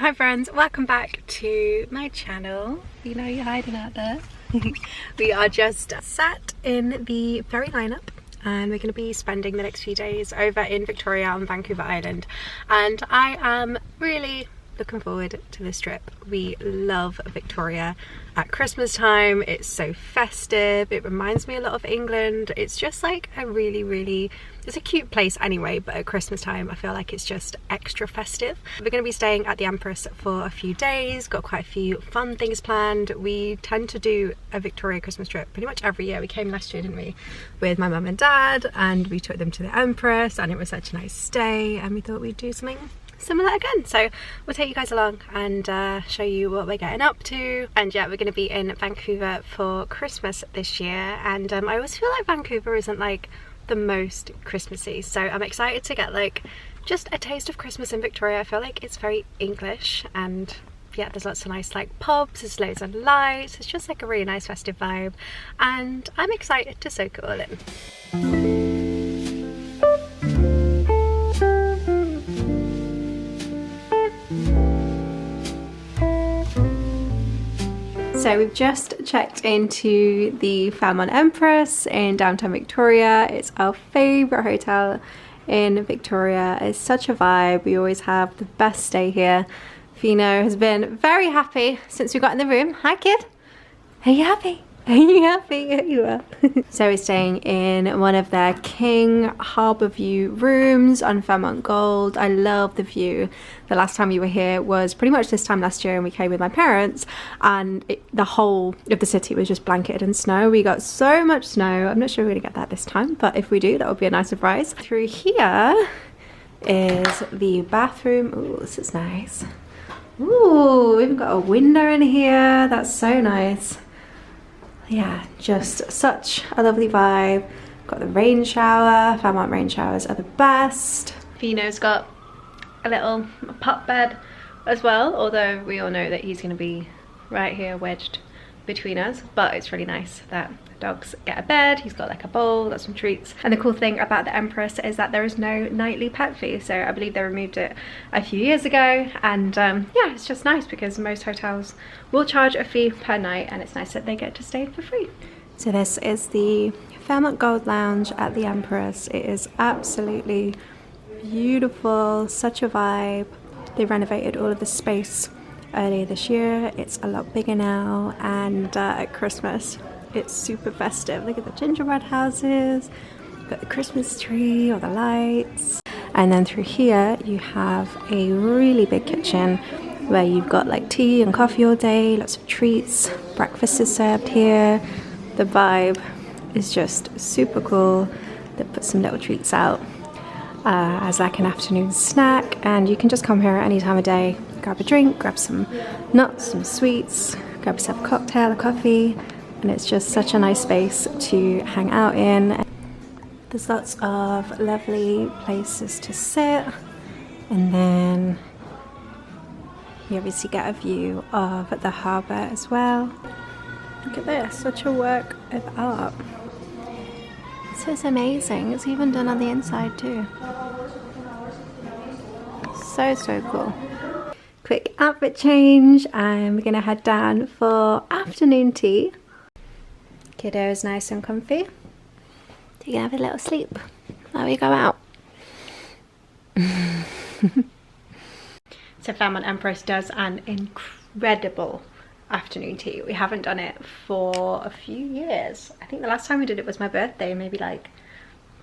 Hi friends, welcome back to my channel. You know you're hiding out there. We are just sat in the ferry lineup and we're going to be spending the next few days over in Victoria on Vancouver Island, and I am really looking forward to this trip. We love Victoria at Christmas time. It's so festive. It reminds me a lot of England. It's just like a really it's a cute place anyway, but at Christmas time I feel like it's just extra festive. We're going to be staying at the Empress for a few days, got quite a few fun things planned. We tend to do a Victoria Christmas trip pretty much every year. We came last year, didn't we, with my mum and dad, and we took them to the Empress and it was such a nice stay, and we thought we'd do something similar again. So we'll take you guys along and show you what we're getting up to. And yeah, we're going to be in Vancouver for Christmas this year, and I always feel like Vancouver isn't like the most Christmassy, so I'm excited to get like just a taste of Christmas in Victoria. I feel like it's very English, and yeah, there's lots of nice like pubs, there's loads of lights, it's just like a really nice festive vibe, and I'm excited to soak it all in. So we've just checked into the Fairmont Empress in downtown Victoria. It's our favourite hotel in Victoria. It's such a vibe. We always have the best stay here. Fino has been very happy since we got in the room. Hi kid, are you happy? Are you happy? Yeah, you are. So we're staying in one of their King Harbour View rooms on Fairmont Gold. I love the view. The last time we were here was pretty much this time last year, and we came with my parents, and the whole of the city was just blanketed in snow. We got so much snow. I'm not sure we're gonna get that this time, but if we do, that would be a nice surprise. Through here is the bathroom. Ooh, this is nice. Ooh, we've got a window in here. That's so nice. Yeah, just such a lovely vibe. Got the rain shower. Fairmont rain showers are the best. Fino's got a little pup bed as well, although we all know that he's going to be right here wedged between us, but it's really nice that dogs get a bed. He's got like a bowl, got some treats. And the cool thing about the Empress is that there is no nightly pet fee, so I believe they removed it a few years ago, and yeah, it's just nice because most hotels will charge a fee per night, and it's nice that they get to stay for free. So this is the Fairmont Gold Lounge at the Empress. It is absolutely beautiful, such a vibe. They renovated all of the space earlier this year. It's a lot bigger now, and at Christmas it's super festive. Look at the gingerbread houses, got the Christmas tree, all the lights. And then through here you have a really big kitchen where you've got like tea and coffee all day, lots of treats, breakfast is served here. The vibe is just super cool. They put some little treats out as like an afternoon snack, and you can just come here at any time of day, grab a drink, grab some nuts, some sweets, grab yourself a cocktail, a coffee, and it's just such a nice space to hang out in. There's lots of lovely places to sit, and then you obviously get a view of the harbour as well. Look at this, such a work of art. This is amazing. It's even done on the inside too. So cool. Quick outfit change, and we're gonna head down for afternoon tea. Kiddo is nice and comfy. So you can have a little sleep while we go out. So Fairmont Empress does an incredible afternoon tea. We haven't done it for a few years. I think the last time we did it was my birthday, maybe like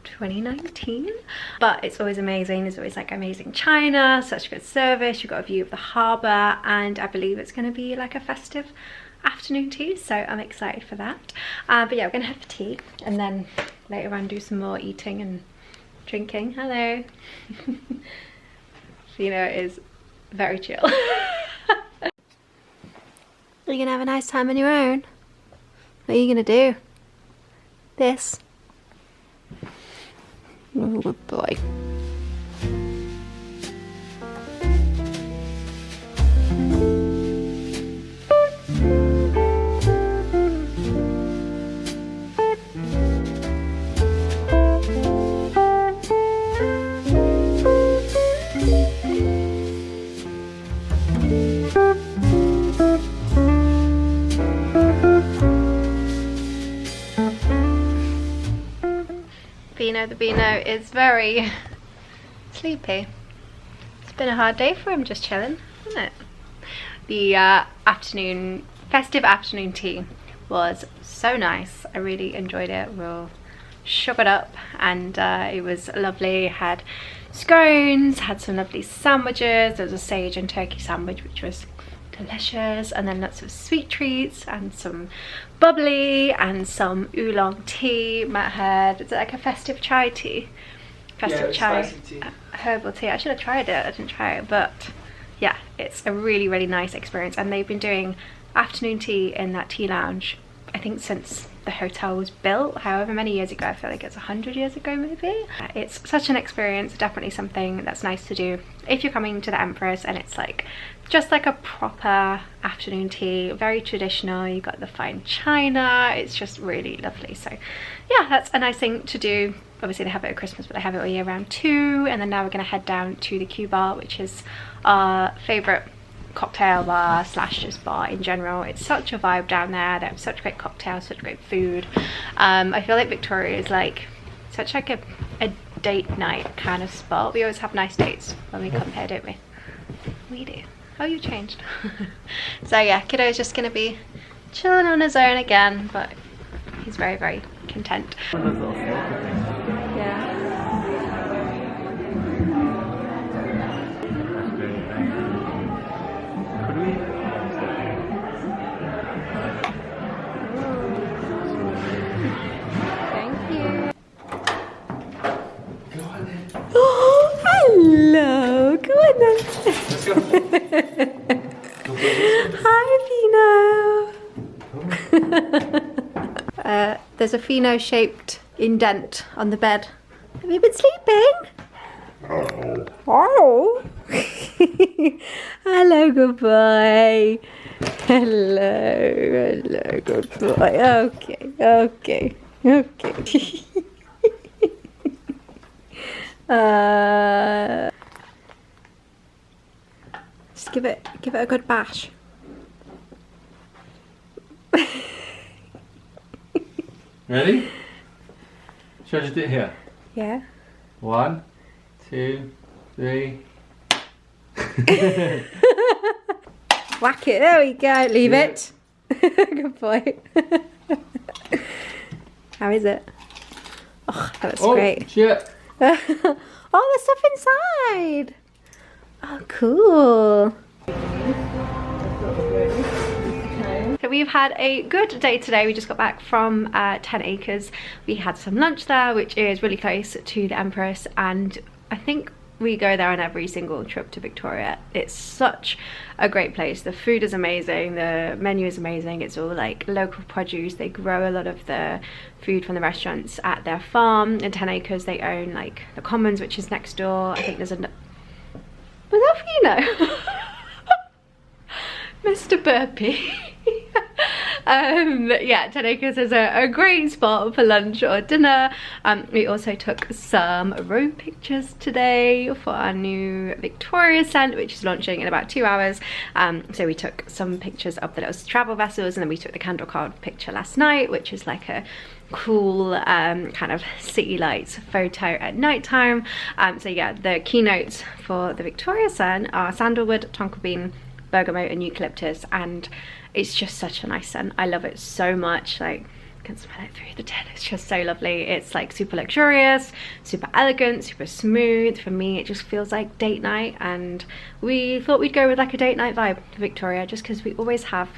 2019, but it's always amazing. There's always like amazing china, such good service. You've got a view of the harbour, and I believe it's going to be like a festive afternoon tea, so I'm excited for that. But yeah, we're gonna have tea and then later on do some more eating and drinking. Hello. Fino is very chill. Are you gonna have a nice time on your own? What are you gonna do? This? Oh, good boy. know the Beano is very sleepy. It's been a hard day for him, just chilling, isn't it? The festive afternoon tea was so nice. I really enjoyed it. We all sugared up and it was lovely. Had scones, had some lovely sandwiches. There was a sage and turkey sandwich which was delicious, and then lots of sweet treats and some bubbly and some oolong tea. Matt had, is it like a festive chai tea? Festive chai, tea. Herbal tea. I should have tried it, I didn't try it, but yeah, it's a really, really nice experience. And they've been doing afternoon tea in that tea lounge, I think since the hotel was built, however many years ago. I feel like it's 100 years ago maybe. It's such an experience, definitely something that's nice to do if you're coming to the Empress, and it's like just like a proper afternoon tea, very traditional. You got the fine china, it's just really lovely. So yeah, that's a nice thing to do. Obviously they have it at Christmas, but they have it all year round too. And then now we're going to head down to the Q Bar, which is our favourite cocktail bar slash just bar in general. It's such a vibe down there. They have such great cocktails, such great food. I feel like Victoria is like such like a date night kind of spot. We always have nice dates when we come here, don't we? We do. Oh, you changed. So yeah, kiddo is just gonna be chilling on his own again, but he's very, very content. Yeah. Hello, come on then. Let's go. Hi, Fino. There's a Fino shaped indent on the bed. Have you been sleeping? Oh. Hello, good boy. Hello, good boy. Okay. Just give it a good bash. Ready? Should I just do it here? Yeah. 1, 2, 3. Whack it, there we go, leave it. Good boy. How is it? Oh, that looks great. Shit. Oh, there's stuff inside. Oh, cool. So we've had a good day today. We just got back from 10 Acres. We had some lunch there, which is really close to the Empress, and I think we go there on every single trip to Victoria. It's such a great place. The food is amazing, the menu is amazing. It's all like local produce. They grow a lot of the food from the restaurants at their farm. In 10 Acres they own like the Commons, which is next door. I think there's a... Was that for you know? Mr. Burpee. Yeah, 10 Acres is a great spot for lunch or dinner. We also took some road pictures today for our new Victoria scent, which is launching in about 2 hours. So we took some pictures of the little travel vessels, and then we took the candle card picture last night, which is like a cool kind of city lights photo at night time. So yeah, the keynotes for the Victoria scent are sandalwood, tonka bean, bergamot and eucalyptus, and it's just such a nice scent. I love it so much. Like, you can smell it through the tin. It's just so lovely. It's like super luxurious, super elegant, super smooth. For me, it just feels like date night, and we thought we'd go with like a date night vibe to Victoria, just because we always have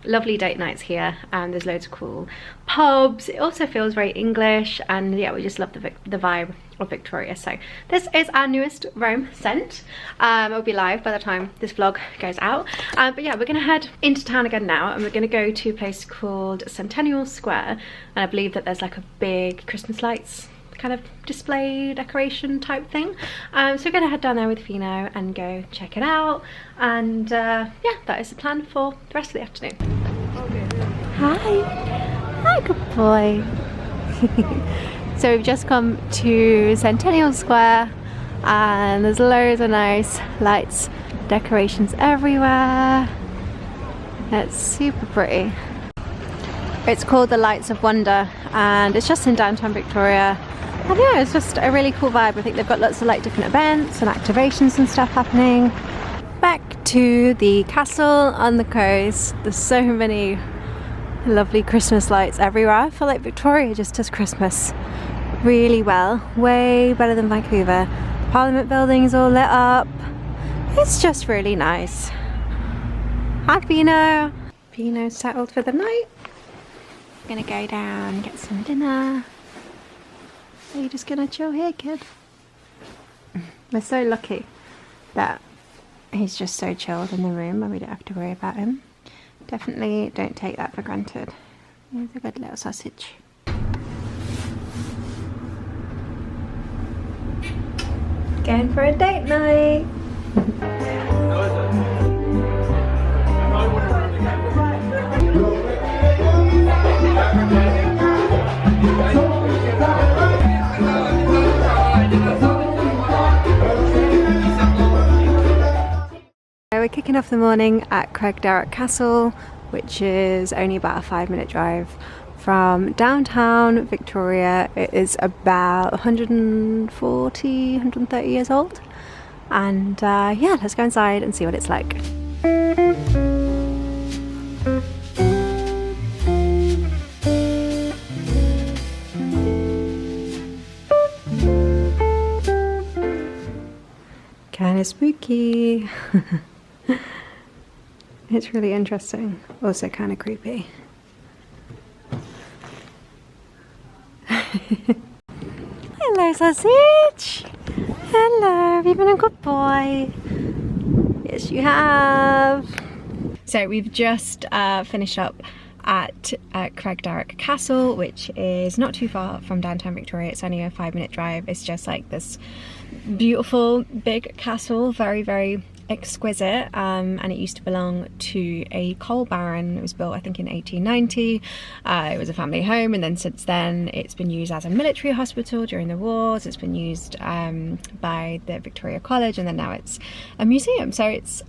lovely date nights here, and there's loads of cool pubs. It also feels very English, and yeah, we just love the vibe of Victoria. So this is our newest Rome scent. It'll be live by the time this vlog goes out, but yeah, we're gonna head into town again now, and we're gonna go to a place called Centennial Square, and I believe that there's like a big Christmas lights kind of display decoration type thing. So we're gonna head down there with Fino and go check it out, and yeah, that is the plan for the rest of the afternoon. Hi good boy. So we've just come to Centennial Square, and there's loads of nice lights, decorations everywhere. It's super pretty. It's called the Lights of Wonder, and it's just in downtown Victoria. And yeah, it's just a really cool vibe. I think they've got lots of like different events and activations and stuff happening. Back to the castle on the coast. There's so many lovely Christmas lights everywhere. I feel like Victoria just does Christmas really well, way better than Vancouver. Parliament building is all lit up. It's just really nice. Hi Pino. Pino's settled for the night. Gonna go down and get some dinner. Are you just gonna chill here, kid? We're so lucky that he's just so chilled in the room and we don't have to worry about him. Definitely don't take that for granted. He's a good little sausage. Going for a date night. We're kicking off the morning at Craigdarroch Castle, which is only about a 5-minute drive from downtown Victoria. It is about 140, 130 years old. And yeah, let's go inside and see what it's like. Kind of spooky. It's really interesting, also kind of creepy. Hello, sausage! Hello, have you been a good boy? Yes, you have. So we've just finished up at Craigdarroch Castle, which is not too far from downtown Victoria. It's only a 5-minute drive. It's just like this beautiful big castle, very, very exquisite, and it used to belong to a coal baron. It was built I think in 1890. It was a family home, and then since then it's been used as a military hospital during the wars. It's been used by the Victoria College, and then now it's a museum. So it's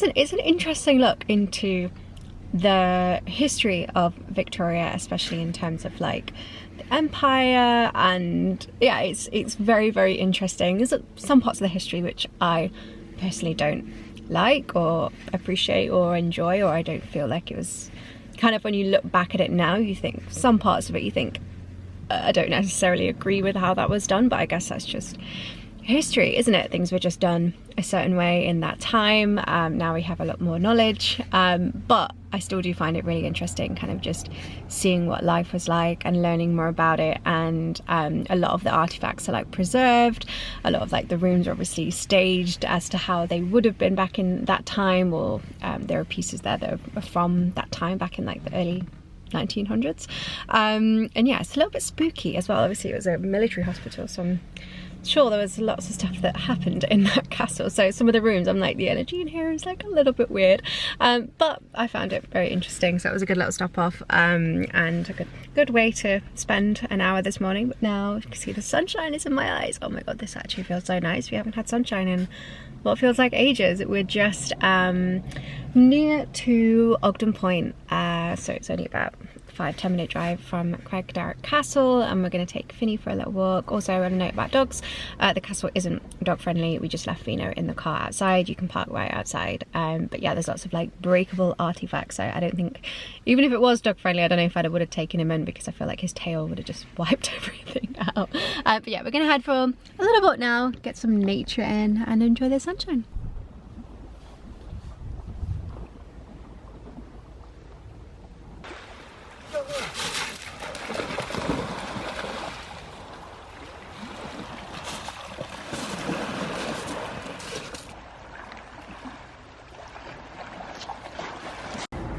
an interesting look into the history of Victoria, especially in terms of like the empire, and yeah, it's very, very interesting. There's some parts of the history which I personally don't like or appreciate or enjoy, or I don't feel like it was kind of, when you look back at it now, you think some parts of it you think I don't necessarily agree with how that was done, but I guess that's just history, isn't it? Things were just done a certain way in that time. Now we have a lot more knowledge, but I still do find it really interesting, kind of just seeing what life was like and learning more about it. And a lot of the artifacts are like preserved. A lot of like the rooms are obviously staged as to how they would have been back in that time, or there are pieces there that are from that time, back in like the early 1900s. And yeah, it's a little bit spooky as well. Obviously it was a military hospital, so I'm sure there was lots of stuff that happened in that castle. So some of the rooms, I'm like, the energy in here is like a little bit weird, but I found it very interesting. So it was a good little stop off, and a good way to spend an hour this morning. But now you can see the sunshine is in my eyes. Oh my god, this actually feels so nice. We haven't had sunshine in what feels like ages. We're just near to Ogden Point, so it's only about 5-10 minute drive from Craigdarroch Castle, and we're going to take Finny for a little walk. Also, on a note about dogs, the castle isn't dog friendly. We just left Fino in the car outside. You can park right outside, but yeah, there's lots of like breakable artifacts, so I don't think, even if it was dog friendly, I don't know if I would have taken him in, because I feel like his tail would have just wiped everything out. But yeah, we're going to head for a little walk now, get some nature in and enjoy the sunshine.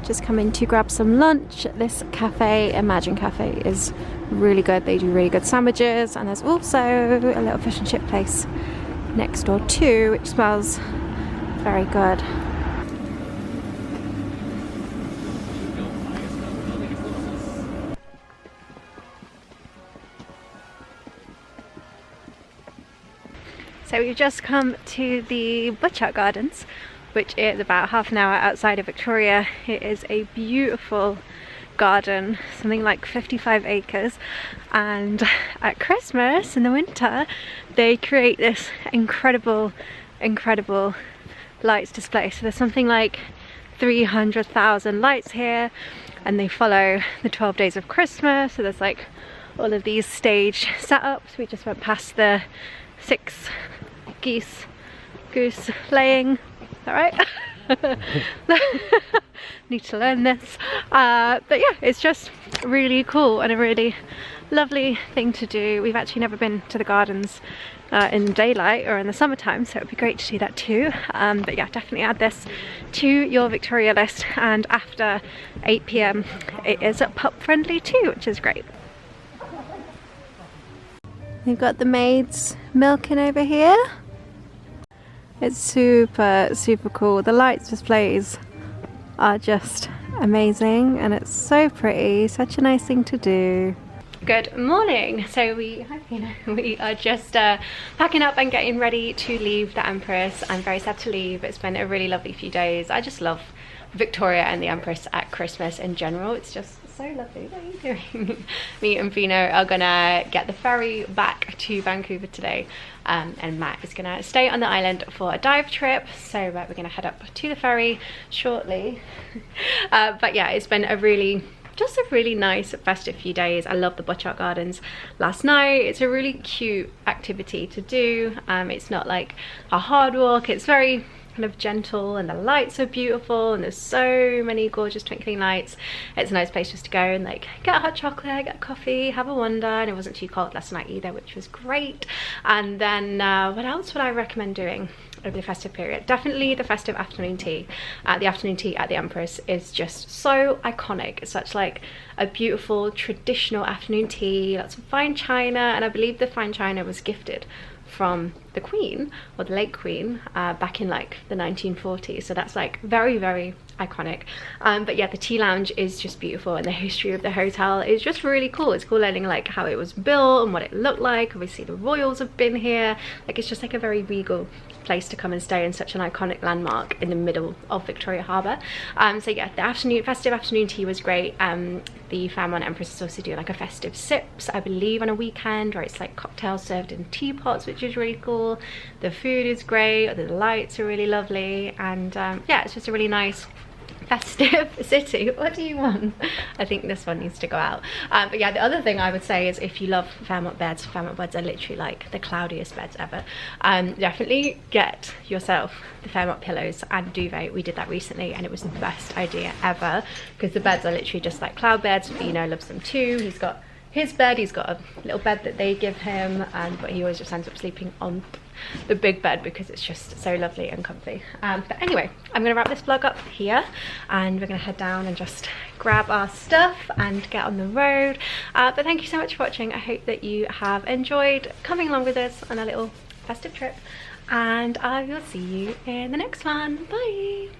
Just come in to grab some lunch. This cafe, Imagine Cafe, is really good. They do really good sandwiches, and there's also a little fish and chip place next door too, which smells very good. So we've just come to the Butchart Gardens, which is about half an hour outside of Victoria. It is a beautiful garden, something like 55 acres, and at Christmas in the winter they create this incredible lights display. So there's something like 300,000 lights here, and they follow the 12 days of Christmas. So there's like all of these stage setups. We just went past the 6 goose laying. Is that right? Need to learn this. But yeah, it's just really cool and a really lovely thing to do. We've actually never been to the gardens in daylight or in the summertime, so it would be great to do that too. But yeah, definitely add this to your Victoria list, and after 8 p.m. it is pup friendly too, which is great. We've got the maids milking over here. It's super cool. The lights displays are just amazing, and it's so pretty, such a nice thing to do. Good morning. So we are just packing up and getting ready to leave the Empress. I'm very sad to leave. It's been a really lovely few days. I just love Victoria and the Empress at Christmas in general. It's just so lovely. What are you doing? Me and Vino are gonna get the ferry back to Vancouver today, and Matt is gonna stay on the island for a dive trip, so we're gonna head up to the ferry shortly. But yeah, it's been just a really nice festive few days. I love the Butchart Gardens last night. It's a really cute activity to do. It's not like a hard walk, it's very kind of gentle, and the lights are beautiful, and there's so many gorgeous twinkling lights. It's a nice place just to go and like get a hot chocolate, get a coffee, have a wander, and it wasn't too cold last night either, which was great. And then what else would I recommend doing over the festive period? Definitely the festive afternoon tea. The afternoon tea at the Empress is just so iconic. It's such like a beautiful traditional afternoon tea, lots of fine china, and I believe the fine china was gifted from the Queen, or the late Queen, back in like the 1940s, so that's like very iconic. But yeah, the tea lounge is just beautiful, and the history of the hotel is just really cool. It's cool learning like how it was built and what it looked like. Obviously the royals have been here. Like, it's just like a very regal place to come and stay in such an iconic landmark in the middle of Victoria Harbour. So yeah, the festive afternoon tea was great. The Fairmont Empress is also doing like a festive sips, I believe, on a weekend, where it's like cocktails served in teapots, which is really cool. The food is great, the lights are really lovely, and yeah, it's just a really nice festive city. What do you want? I think this one needs to go out. But yeah, the other thing I would say is, if you love Fairmont beds are literally like the cloudiest beds ever. Definitely get yourself the Fairmont pillows and duvet. We did that recently, and it was the best idea ever, because the beds are literally just like cloud beds. Vino loves them too. He's got his bed, he's got a little bed that they give him, but he always just ends up sleeping on the big bed because it's just so lovely and comfy. But anyway, I'm gonna wrap this vlog up here, and we're gonna head down and just grab our stuff and get on the road. But thank you so much for watching. I hope that you have enjoyed coming along with us on a little festive trip, and I will see you in the next one. Bye.